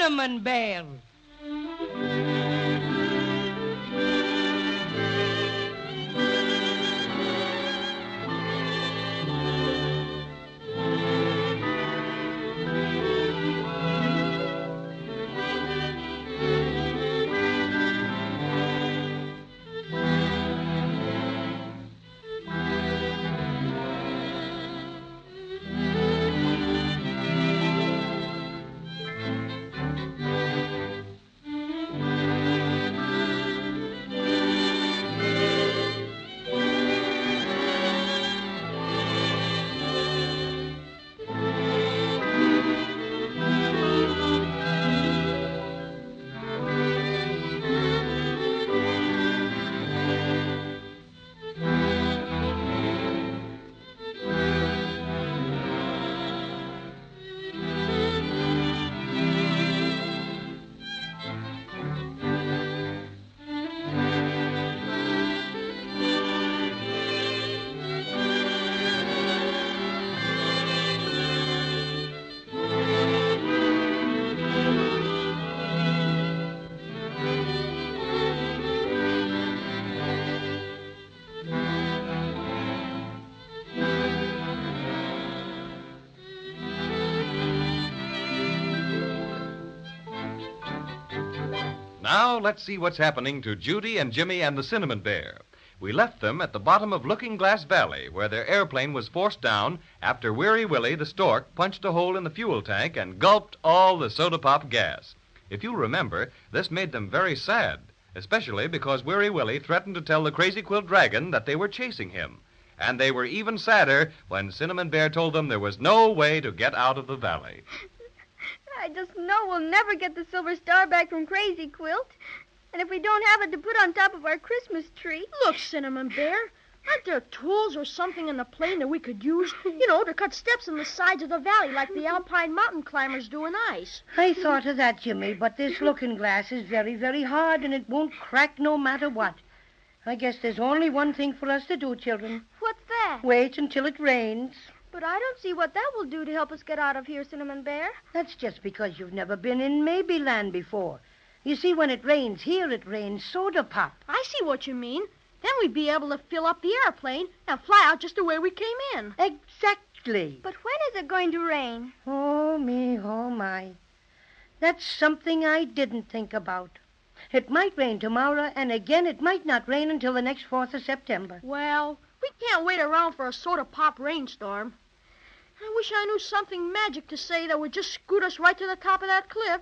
Cinnamon Bear. Now, let's see what's happening to Judy and Jimmy and the Cinnamon Bear. We left them at the bottom of Looking Glass Valley, where their airplane was forced down after Weary Willie the stork punched a hole in the fuel tank and gulped all the soda pop gas. If you remember, this made them very sad, especially because Weary Willie threatened to tell the Crazy Quilt Dragon that they were chasing him. And they were even sadder when Cinnamon Bear told them there was no way to get out of the valley. I just know we'll never get the silver star back from Crazy Quilt. And if we don't have it to put on top of our Christmas tree... Look, Cinnamon Bear, aren't there tools or something in the plane that we could use, to cut steps in the sides of the valley like the alpine mountain climbers do in ice? I thought of that, Jimmy, but this looking glass is very, very hard, and it won't crack no matter what. I guess there's only one thing for us to do, children. What's that? Wait until it rains. But I don't see what that will do to help us get out of here, Cinnamon Bear. That's just because you've never been in Maybeland before. You see, when it rains here, it rains soda pop. I see what you mean. Then we'd be able to fill up the airplane and fly out just the way we came in. Exactly. But when is it going to rain? Oh, me, oh, my. That's something I didn't think about. It might rain tomorrow, and again it might not rain until the next 4th of September. Well, we can't wait around for a soda pop rainstorm. I wish I knew something magic to say that would just scoot us right to the top of that cliff.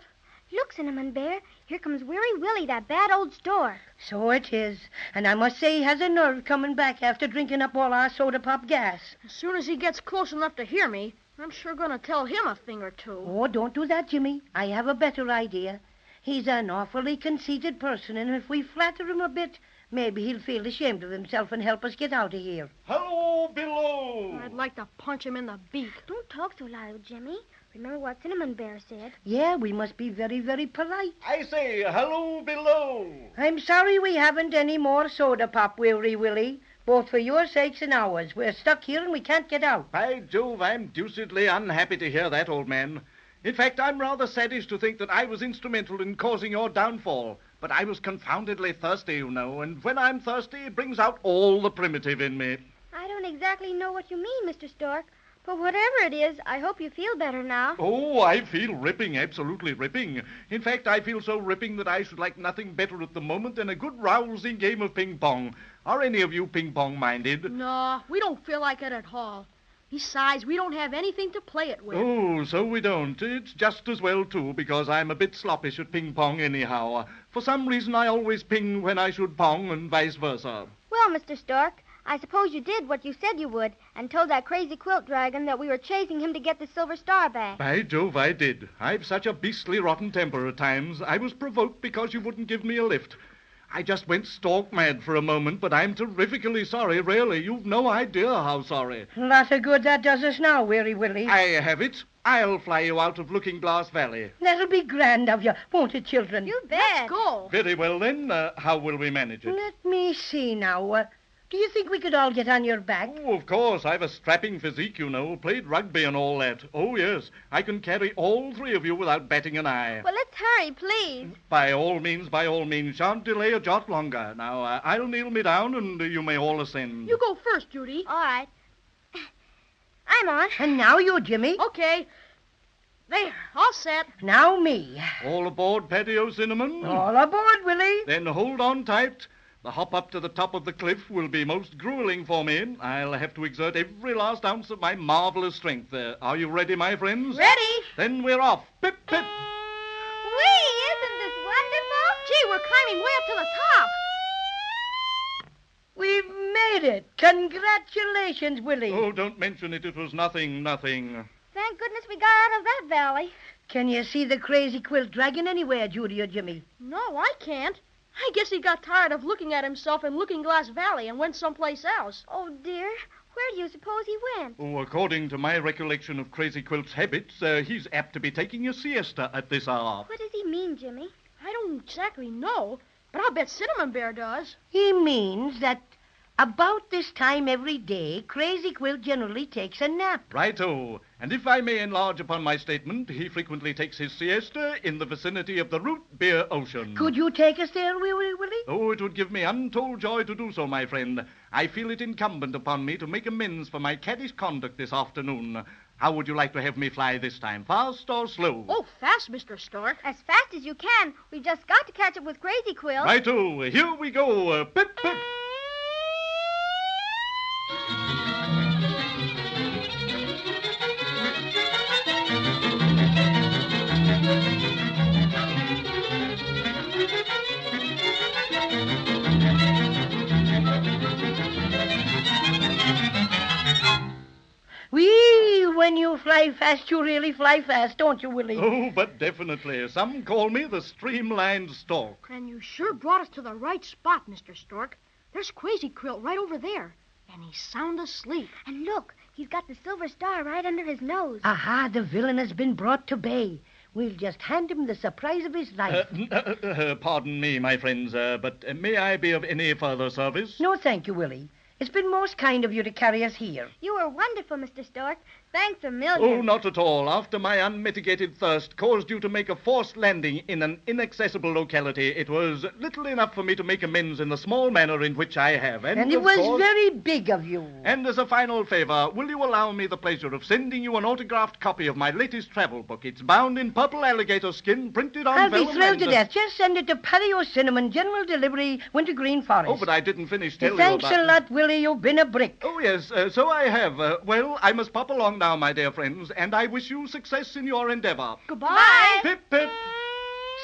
Look, Cinnamon Bear, here comes Weary Willie, that bad old stork. So it is, and I must say he has a nerve coming back after drinking up all our soda pop gas. As soon as he gets close enough to hear me, I'm sure going to tell him a thing or two. Oh, don't do that, Jimmy. I have a better idea. He's an awfully conceited person, and if we flatter him a bit, maybe he'll feel ashamed of himself and help us get out of here. Hello, below! I'd like to punch him in the beak. Don't talk so loud, Jimmy. Remember what Cinnamon Bear said. Yeah, we must be very, very polite. I say, hello, below! I'm sorry we haven't any more soda pop, Weary Willie. Both for your sakes and ours. We're stuck here and we can't get out. By Jove, I'm deucedly unhappy to hear that, old man. In fact, I'm rather saddish to think that I was instrumental in causing your downfall. But I was confoundedly thirsty, you know, and when I'm thirsty, it brings out all the primitive in me. I don't exactly know what you mean, Mr. Stork. But whatever it is, I hope you feel better now. Oh, I feel ripping, absolutely ripping. In fact, I feel so ripping that I should like nothing better at the moment than a good rousing game of ping-pong. Are any of you ping-pong-minded? No, we don't feel like it at all. Besides, we don't have anything to play it with. Oh, so we don't. It's just as well, too, because I'm a bit sloppish at ping-pong anyhow. For some reason, I always ping when I should pong and vice versa. Well, Mr. Stork, I suppose you did what you said you would and told that crazy quilt dragon that we were chasing him to get the silver star back. By Jove, I did. I've such a beastly rotten temper at times. I was provoked because you wouldn't give me a lift. I just went stork mad for a moment, but I'm terrifically sorry, really. You've no idea how sorry. Lot of good that does us now, Weary Willie. I have it. I'll fly you out of Looking Glass Valley. That'll be grand of you, won't it, children? You bet. Let's go. Very well, then. How will we manage it? Let me see now. Do you think we could all get on your back? Oh, of course. I've a strapping physique, you know. Played rugby and all that. Oh, yes. I can carry all three of you without batting an eye. Well, let's hurry, please. By all means, by all means. Shan't delay a jot longer. Now, I'll kneel me down and you may all ascend. You go first, Judy. All right. I'm on. And now you, Jimmy. Okay. There, all set. Now me. All aboard, Patio Cinnamon? All aboard, Willie. Then hold on tight. The hop up to the top of the cliff will be most grueling for me. I'll have to exert every last ounce of my marvelous strength. Are you ready, my friends? Ready? Then we're off. Pip, pip. Whee! Isn't this wonderful? Gee, we're climbing way up to the top. We've made it. Congratulations, Willie. Oh, don't mention it. It was nothing. Thank goodness we got out of that valley. Can you see the crazy quilt dragging anywhere, Judy or Jimmy? No, I can't. I guess he got tired of looking at himself in Looking Glass Valley and went someplace else. Oh, dear. Where do you suppose he went? Oh, according to my recollection of Crazy Quilt's habits, he's apt to be taking a siesta at this hour. What does he mean, Jimmy? I don't exactly know, but I'll bet Cinnamon Bear does. He means that about this time every day, Crazy Quilt generally takes a nap. Righto. And if I may enlarge upon my statement, he frequently takes his siesta in the vicinity of the Root Beer Ocean. Could you take us there, Willie? Oh, it would give me untold joy to do so, my friend. I feel it incumbent upon me to make amends for my caddish conduct this afternoon. How would you like to have me fly this time, fast or slow? Oh, fast, Mr. Stork. As fast as you can. We've just got to catch up with Crazy Quilt. Righto. Here we go. Pip, pip. Whee! When you fly fast, you really fly fast, don't you, Willie? Oh, but definitely. Some call me the streamlined stork. And you sure brought us to the right spot, Mr. Stork. There's Crazy Quilt right over there, and he's sound asleep. And look, he's got the silver star right under his nose. Aha, the villain has been brought to bay. We'll just hand him the surprise of his life. Pardon me, my friends, but may I be of any further service? No, thank you, Willie. It's been most kind of you to carry us here. You were wonderful, Mr. Stork. Thanks a million. Oh, not at all. After my unmitigated thirst caused you to make a forced landing in an inaccessible locality, it was little enough for me to make amends in the small manner in which I have. And it was very big of you. And as a final favor, will you allow me the pleasure of sending you an autographed copy of my latest travel book? It's bound in purple alligator skin, printed on I'll vellum. be thrilled to death. Just send it to Patio Cinnamon, General Delivery, Wintergreen Forest. Oh, but I didn't finish telling Thanks you about... a lot, Willie. You've been a brick. Oh, yes, so I have. Well, I must pop along now, my dear friends, and I wish you success in your endeavor. Goodbye. Pip, pip.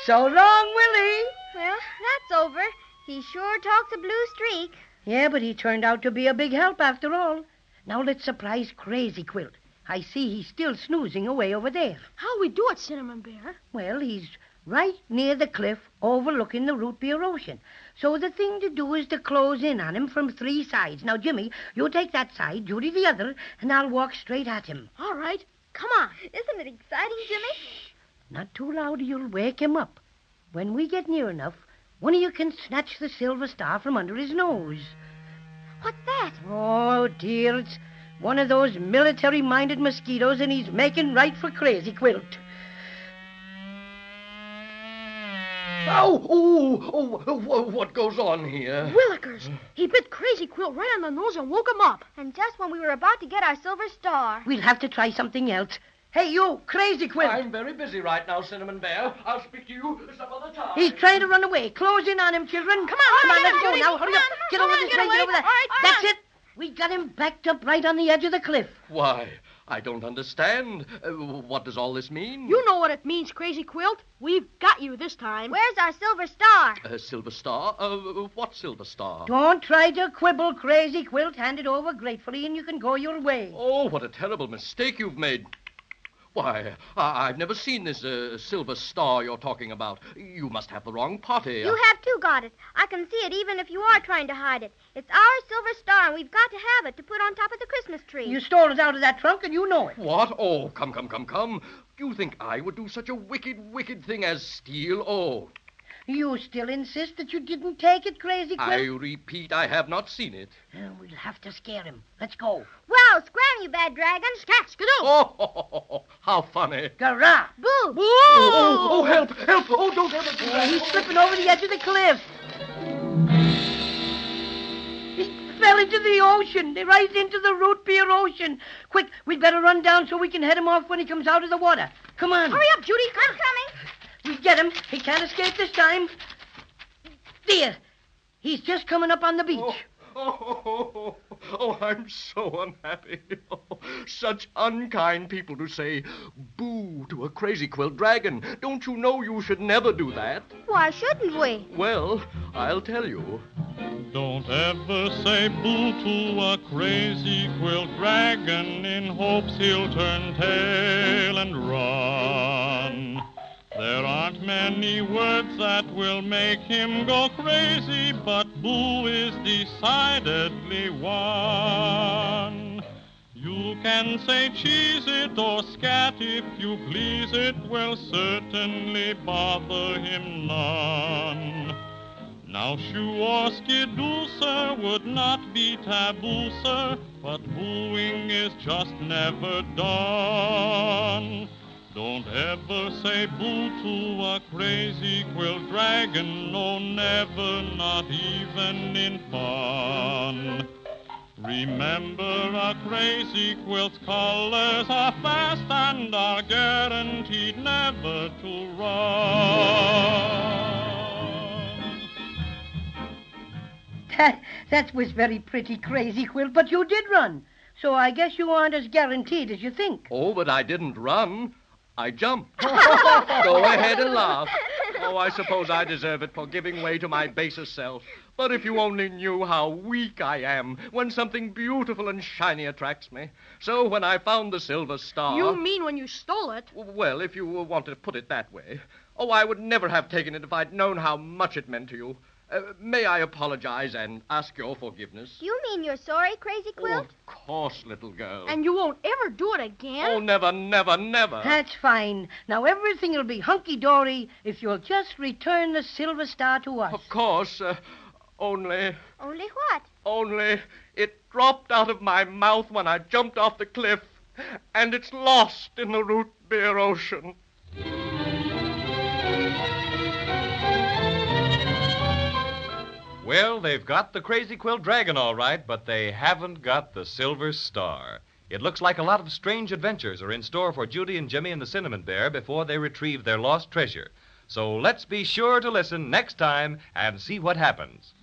So long, Willie. Well, that's over. He sure talks a blue streak. Yeah, but he turned out to be a big help after all. Now let's surprise Crazy Quilt. I see he's still snoozing away over there. How'll we do it, Cinnamon Bear? Well, he's right near the cliff overlooking the Root Beer Ocean. So the thing to do is to close in on him from three sides. Now, Jimmy, you take that side, Judy the other, and I'll walk straight at him. All right. Come on. Isn't it exciting, Jimmy? Not too loud or you'll wake him up. When we get near enough, one of you can snatch the silver star from under his nose. What's that? Oh, dear, it's one of those military-minded mosquitoes, and he's making right for Crazy Quilt. What goes on here? Willikers. He bit Crazy Quilt right on the nose and woke him up. And just when we were about to get our silver star. We'll have to try something else. Hey, you, Crazy Quilt. I'm very busy right now, Cinnamon Bear. I'll speak to you some other time. He's trying to run away. Close in on him, children. Come on, let's go now. Hurry up. Get over this way, get over there. That's it. We got him backed up right on the edge of the cliff. Why, I don't understand. What does all this mean? You know what it means, Crazy Quilt. We've got you this time. Where's our silver star? Silver Star? What Silver Star? Don't try to quibble, Crazy Quilt. Hand it over gratefully and you can go your way. Oh, what a terrible mistake you've made. Why, I've never seen this silver star you're talking about. You must have the wrong party. You have too got it. I can see it even if you are trying to hide it. It's our silver star, and we've got to have it to put on top of the Christmas tree. You stole it out of that trunk, and you know it. What? Oh, come. You think I would do such a wicked thing as steal? Oh. You still insist that you didn't take it, Crazy Quilt? I repeat, I have not seen it. We'll have to scare him. Let's go. Wow, scram, you bad dragon. Scat, skidoo. Oh, how funny. Garah! Boo. Oh, help, help. Oh, don't ever do that. He's slipping over the edge of the cliff. He fell into the ocean. Right into the root beer ocean. Quick, we'd better run down so we can head him off when he comes out of the water. Come on. Hurry up, Judy. I'm coming. We get him. He can't escape this time. There. He's just coming up on the beach. Oh, I'm so unhappy. Oh, such unkind people to say boo to a Crazy Quilt dragon. Don't you know you should never do that? Why shouldn't we? Well, I'll tell you. Don't ever say boo to a Crazy Quilt dragon in hopes he'll turn tail and run. There aren't many words that will make him go crazy, but boo is decidedly one. You can say cheese it or scat if you please, it will certainly bother him none. Now shoo or skidoo, sir, would not be taboo, sir, but booing is just never done. Don't ever say boo to a Crazy Quilt dragon, no, never, not even in fun. Remember, a Crazy Quilt's colors are fast and are guaranteed never to run. That was very pretty, Crazy Quilt, but you did run. So I guess you aren't as guaranteed as you think. Oh, but I didn't run. I jumped. Go ahead and laugh. Oh, I suppose I deserve it for giving way to my basest self. But if you only knew how weak I am when something beautiful and shiny attracts me. So when I found the silver star... You mean when you stole it? Well, if you want to put it that way. Oh, I would never have taken it if I'd known how much it meant to you. May I apologize and ask your forgiveness? You mean you're sorry, Crazy Oh, Quilt? of course, little girl. And you won't ever do it again? Oh, never, never, never. That's fine. Now everything will be hunky-dory if you'll just return the silver star to us. Of course, only Only what? it dropped out of my mouth when I jumped off the cliff, and it's lost in the root beer ocean. Well, they've got the Crazy Quilt dragon all right, but they haven't got the silver star. It looks like a lot of strange adventures are in store for Judy and Jimmy and the Cinnamon Bear before they retrieve their lost treasure. So let's be sure to listen next time and see what happens.